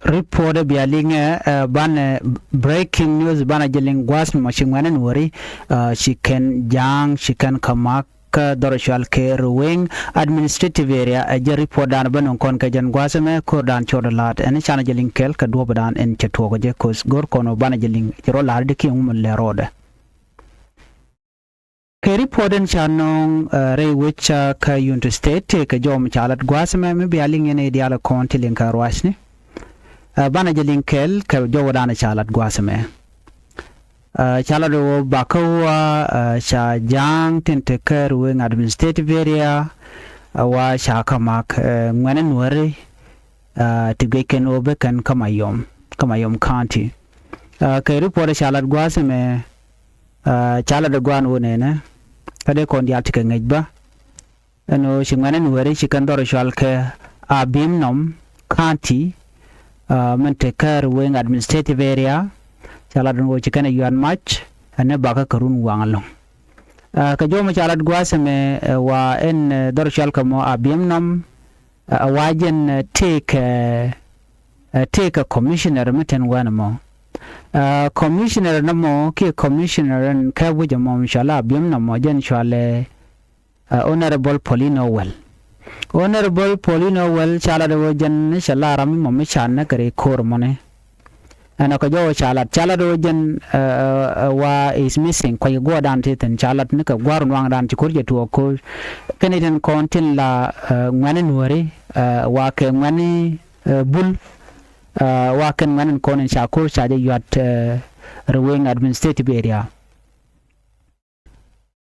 report bialing ban breaking news bana jeling gwas machingwanen wori chicken jang chicken kamak dorashal ke ruwing administrative area a report dan ban kon ka jan gwasame ko dan chodalat en chana jeling kel ka do badan en chetwogo je kos gor kono bana jeling ro lar de ki um le rode ke report en chanong re which ka unit state ka jom chalat gwasame me bialing en diala kon tilin ka rwasni bana jeling kel ka jo dana chalat gwasame chala do bakawa cha jang tente keru ng administrative area wa cha kamak ngwanen wari tigeken obe kan kamayom county ke report chala gwasame chala do gwan wonena kade kon dial tike ngejba ano shingwanen wari chikan doro shalke abimnom county mente keru ng administrative area chalad ngo chikane yuan match ane baka karun wangalong ka joma chalad gwasame wa en dorshal kamo abimnam wajen take a commissioner meten wanamo commissioner namo ki commissioner en ka wujamo inshallah abimnam mo jen shale honorable Paulino well chalad wajen inshallah rami mo mechan kare kor mone ana ko jo chalat do jen wa is missing ko go dan teten chalat ne ka gwarun wang dan tikurje to ko keneten kontin la ngane nuore wa ke ngani bul wa ken ngane konen shakur chaje yat rewing administrative area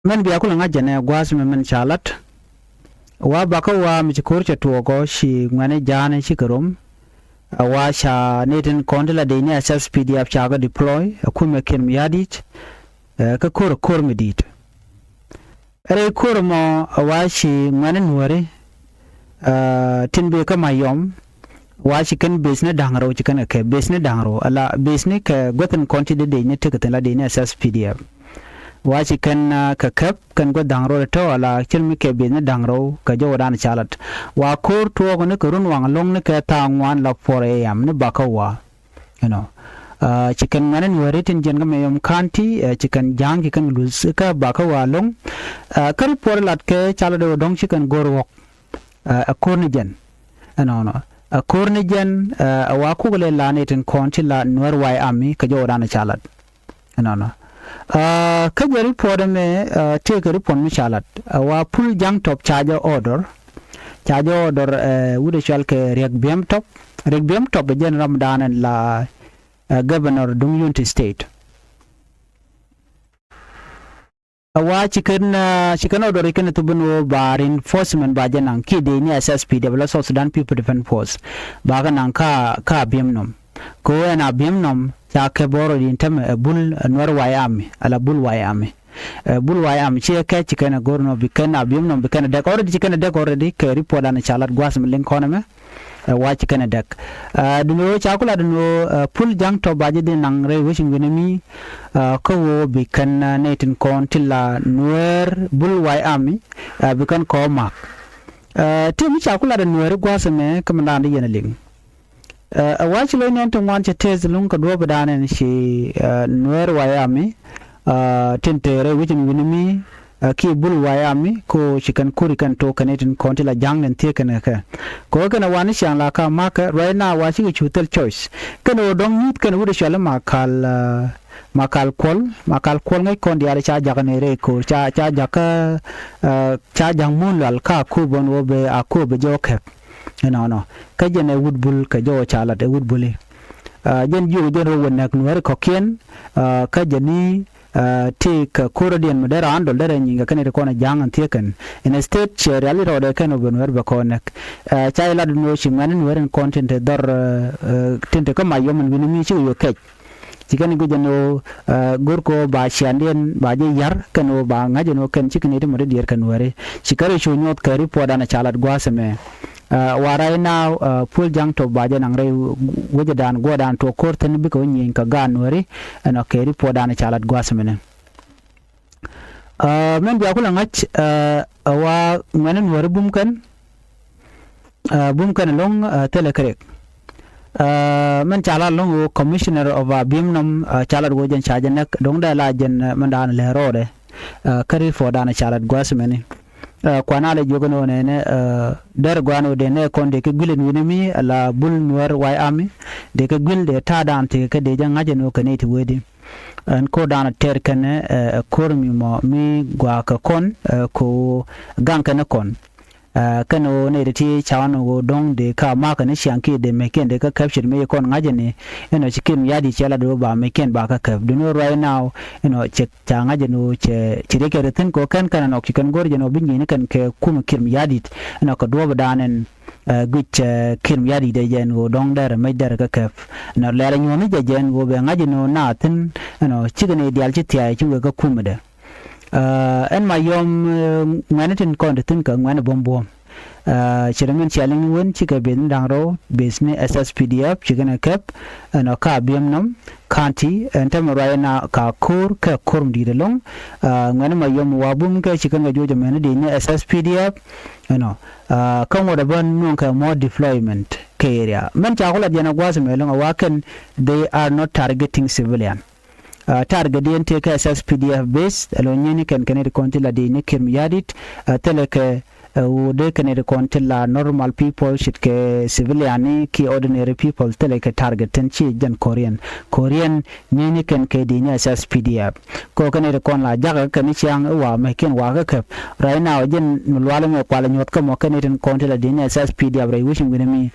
men biya kula ngajene gwas men chalat wa baka wa mi tikurje to ko shi ngane jane shikarum washa neten kondela de ne access pdf chaga deploy akume ken miadit ka kor medit re kor mo washi manen wore tinbe kama yom washi kan business dangaro chikan ke business dangaro ala business ka goten konti de ne tekata la de ne access pdf washi kan ka kap kan go dangro to ala chilmi ke business dangro ka jo dan chalat wa kor to go ne kurun wang long ne ka tangwan la 4 am ne bakawa chicken manen waritin jen game yom kanti chicken jang chicken luz ka bakawa long kar por lat ke chala do dong chicken gorwok a kornijen a kornijen wa ku le lanetin konti la nor wai ami ka jo dan chalat ka jeri por me take report mi chalat wa pull jang top charger order wude shal ke regbem top jen ramadan la governor dung unity state wa chicken order ikan tubun bar enforcement ba janang ki de ni SSP develop South Sudan People Defense Force ba kan ka bimnom ko na bimnom ya ke boro din tam bul nor wayami ala bul wayami che ke chicken gorno bikan bimnom bikan de already chicken de already ke report an chalat gwas link koname wa chicken de duno chakula duno pull jang to baje din nang re wishing winami ko wo bikan netin kon tilla nuer bul wayami bikan ko mak tim chakula de nuer gwas me kamanda de yenaling watch lo non to want to test lung ko do badane shi nuer wayami tentere witin winimi ki bul wayami ko chikan kuri kan to kanetin konti la jangnen te kana ka ko kana wani shan la ka maka right now wa shi chutel choice kana dong nit kana wude shala makal kol ngai kon diare cha jagane re ko cha jaka cha jangmun lal ka ku bon wobe akobe jokep ka jene woodbull ka jo chala de woodbull jen ju jen ro wonak nuer ko ken ka jeni te ka korodian madara ando dere nyinga kane ko na jangan teken in state chair ali ro de kan obenwer ba konek cha ila no shiman nuer content dor tente ko mayomen winimi chi yo kech jikani go jeno gorko ba shianden ba je yar kano ba ngajeno kan chikini de mode dier kan ware chikare sho nyot ka report ana chalat gwaseme warai now pull jang to baje nang re wajadan godan to korten bi ko nyin ka ganwari ana ke report ana chalat gwasmene men biya kula ngach wa nganen war bumkan long telekrek man chala long commissioner of bimnom chala go jen chaje nak dong da la jen man dan le rode kari fo dan chala gwasmeni kwana le jogono ne der gwano de ne konde ke gulen winimi la bul nuer wai ami de ke gul de ta dan te ke de janga jeno kaneti wedi an ko dana ter kane kormi mo mi gwa ka kon ko ganka na kon kano ne de ti chawano go dong de ka ma ka ne shanki de meken de ka capture me kon ngaje ne eno chikim yadi chala do ba meken ba ka kap do no right now chek changa je no che chireke retin ko kan no chikan gor je no binyi ne kan ke kum kim yadi eno ka do ba danen gich kim yadi de jen go dong der me der ka kap no lele nyomi je jen go be ngaje no na tin chigane dial chi tiai chu ka kum de en ma yom ngane tin kon de tin ka ngane bombo chiramen challenge won chika ben dangro business SSPDF chigana kap no ka biamnam kanti entam rayna ka kur ka kurum di long ngane ma yom wabum ka chikanga jojo men de ne SSPDF kan wada ban non ka more deployment ka area men cha kula jana gwasu melong awaken they are not targeting civilian target DNT SSPDF based alonyeni kan kanere kontila de ne kim yadit teleke de kanere kontila normal people shit ke civilian ki ordinary people teleke target ten chi jan korean nyeni kan ke de ne SSPDF ko kanere kon la jaga kan chiang wa me ken wa ka right now jen mulwala me kwala nyot ka mo kanere kontila de ne SSPDF rai wishing with me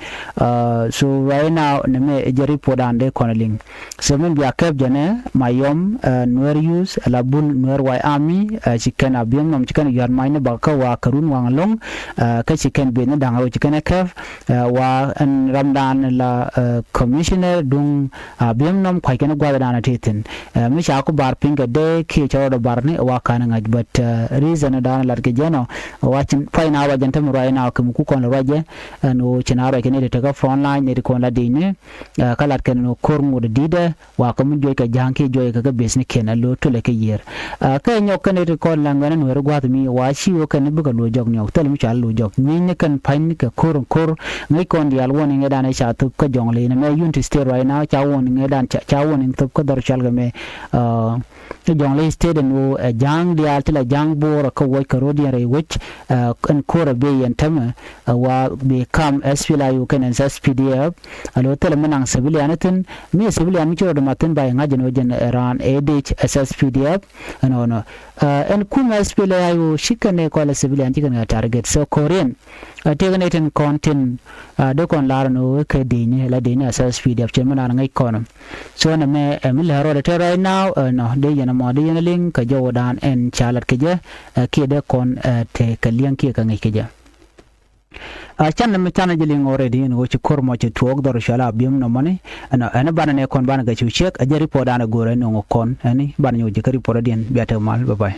so right now ne me jeri podande konaling so men bi akep jane mayom nuer use la bul nuer wai army chicken abiam nom chicken yar mine ba ka wa karun wang long ka chicken be ne dang chicken kef wa an ramdan la commissioner dung abiam nom kwai ken gwa dana tetin mi sha ko bar pinga de ki chawdo bar ne wa kana ngaj but reason dan la ke jeno watching fine awa jantem right now kum ku kon raje no chinaro ken de ka front line ne ko la de ne kala ken no kormu de dide wa ko mun joy ka janki joy ka business kena lo to like a year ka nyok ne ko la ngana no ro gwat mi wa shi wo kan buga lo jog nyok tel mi cha lo jog ni ne kan pain ka kor ngai kon dial won ngai dan cha tu ka jong le ne me yun to stay right now cha won ngai dan cha won in tu ka dar chal ga me jong le stay no jang dial tela jang bor ka wo ka ro di re which kan kor be yan tam wa be kam SPLA you can SPDF alo tel manang civilian tin mi civilian mi choro matin ba ngaje no jen ran ADH SSPDF and kuma SPLA you shikane ko la civilian chikan target so korean teganetin content do kon larno ke dini la dini SSPDF chemana ngai kono so na me mi la ro de right now no de yana mo de yana link ka jodan en chalat ke je ke de kon te kalian ke ka ngai ke je chan me chana jiling already no chi kormo chi tuok dor shala bim no mane ana bana ne kon bana ga chi check a jeri podana gore no kon ani bana nyu jikari podadien biata mal bye bye